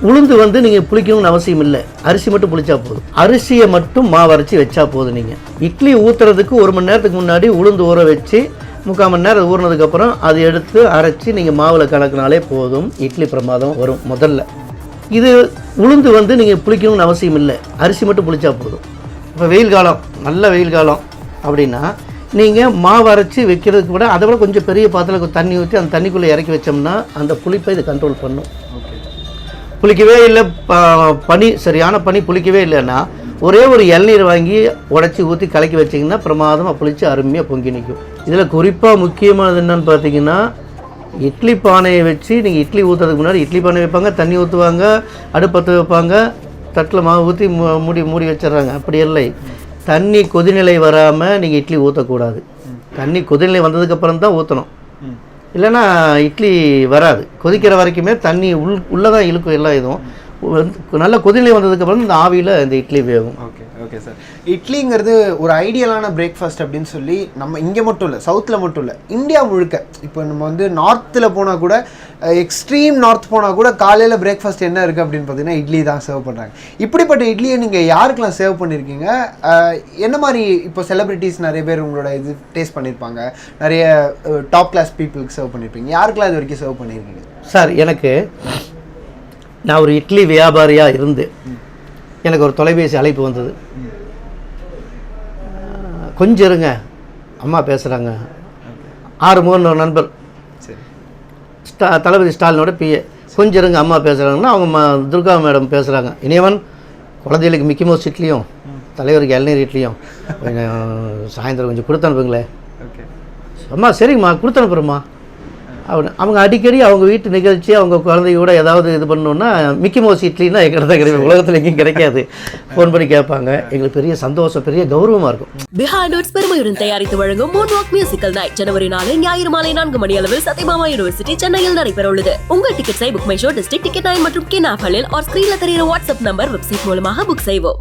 உளுந்து வந்து நீங்கள் புளிக்கணும்னு அவசியம் இல்லை, அரிசி மட்டும் புளிச்சா போதும். அரிசியை மட்டும் மாவு அரைச்சி வச்சா போதும். நீங்கள் இட்லி ஊற்றுறதுக்கு 1 மணி நேரத்துக்கு முன்னாடி உளுந்து ஊற வச்சு 3/4 மணி நேரம் ஊறினதுக்கப்புறம் அதை எடுத்து அரைச்சி நீங்கள் மாவில் கலக்கினாலே போதும், இட்லி பிரமாதம் வரும். முதல்ல இது உளுந்து வந்து நீங்கள் புளிக்கணும்னு அவசியம் இல்லை, அரிசி மட்டும் புளிச்சா போதும். இப்போ வெயில் காலம், நல்ல வெயில் காலம் அப்படின்னா நீங்கள் மாவு அரைச்சி வைக்கிறதுக்கு விட அதை விட கொஞ்சம் பெரிய பாத்திரத்தில் தண்ணி ஊற்றி அந்த தண்ணிக்குள்ளே இறக்கி வச்சோம்னா அந்த புளிப்பை இது கண்ட்ரோல் பண்ணும். புளிக்கவே இல்லை, பனி சரியான பனி புளிக்கவே இல்லைன்னா ஒரே ஒரு இளநீர் வாங்கி உடச்சி ஊற்றி கலக்கி வச்சிங்கன்னா பிரமாதமாக புளிச்சு அருமையாக பொங்கி நிற்கும். இதில் குறிப்பாக முக்கியமானது என்னென்னு பார்த்தீங்கன்னா, இட்லி பானையை வச்சு நீங்கள் இட்லி ஊற்றுறதுக்கு முன்னாடி இட்லி பானை வைப்பாங்க, தண்ணி ஊற்றுவாங்க, அடுப்பத்து வைப்பாங்க, தட்டில் மாவு ஊற்றி மூடி வச்சிடுறாங்க. அப்படி இல்லை, தண்ணி கொதிநிலை வராமல் நீங்கள் இட்லி ஊற்றக்கூடாது. தண்ணி கொதிநிலை வந்ததுக்கப்புறம் தான் ஊற்றணும், இல்லைன்னா இட்லி வராது. கொதிக்கிற வரைக்குமே தண்ணி உள்ளே தான் இழுக்கும். எல்லா இதுவும் நல்ல கொதிநிலை வந்ததுக்கப்புறம் இந்த ஆவியில் இந்த இட்லி வேகும். Okay sir. இட்லிங்கிறது ஒரு ஐடியலான பிரேக்ஃபாஸ்ட் அப்படின்னு சொல்லி நம்ம இங்கே மட்டும் இல்லை, சவுத்தில் மட்டும் இல்லை, இந்தியா முழுக்க. இப்போ நம்ம வந்து நார்த்தில் போனால் கூட, எக்ஸ்ட்ரீம் நார்த் போனால் கூட காலையில் பிரேக்ஃபாஸ்ட் என்ன இருக்குது அப்படின்னு பார்த்தீங்கன்னா இட்லி தான் சர்வ் பண்ணுறாங்க. இப்படிப்பட்ட இட்லியை நீங்கள் யாருக்கெல்லாம் சர்வ் பண்ணியிருக்கீங்க? என்ன மாதிரி இப்போ செலிப்ரிட்டிஸ் நிறைய பேர் உங்களோட இது டேஸ்ட் பண்ணியிருப்பாங்க, நிறைய டாப் கிளாஸ் பீப்புளுக்கு சர்வ் பண்ணியிருப்பீங்க, யாருக்கெல்லாம் இது வரைக்கும் சர்வ் பண்ணியிருக்கீங்க? சார், நான் ஒரு இட்லி வியாபாரியாக இருந்து எனக்கு ஒரு தொலைபேசி அழைப்பு வந்தது. கொஞ்சம் இருங்க, அம்மா பேசுகிறாங்க. 6 நண்பர், தளபதி ஸ்டாலினோட பிஏ. கொஞ்சம் இருங்க, அம்மா பேசுகிறாங்கன்னா அவங்க துர்கா மேடம் பேசுகிறாங்க. இனியவன், குழந்தைகளுக்கு மிக்கி மவுஸ் இட்லியும் தலைவருக்கு இளநீர் இட்லியும் சாயந்தரம் கொஞ்சம் கொடுத்து அனுப்புங்களே. அம்மா சரிங்கம்மா, கொடுத்து அனுப்புகிறோம்மா. அவங்க அடிக்கடி அவங்க வீட்டு நிகழ்ச்சி, அவங்க குழந்தையோட ஏதாவது இது பண்ணணுன்னா மிக்கி மவுஸ் இட்லின்னா எங்கிட்ட தான் கிடைக்கும், உலகத்தில் எங்கேயும் கிடைக்காது. ஃபோன் பண்ணி கேட்பாங்க. எங்களுக்கு பெரிய சந்தோஷம், பெரிய கௌரவமாக இருக்கும். பிஹைண்ட் நோட்ஸ் பெருமையுடன் தயாரித்து வழங்கும் மூன்வாக் மியூசிக்கல் நைட் ஜனவரி 4 ஞாயிறு மாலை 4 மணி அளவில் சத்யபாமா யூனிவர்சிட்டி சென்னையில் நடைபெற உள்ளது. உங்கள் டிக்கெட்ஸை BookMyShow, District ticket 9 மற்றும் கின் ஆப் ஆர் ஸ்கிரீன்ல தெரிகிற வாட்ஸ்அப் நம்பர், வெப்சைட் மூலமாக புக் செய்வோம்.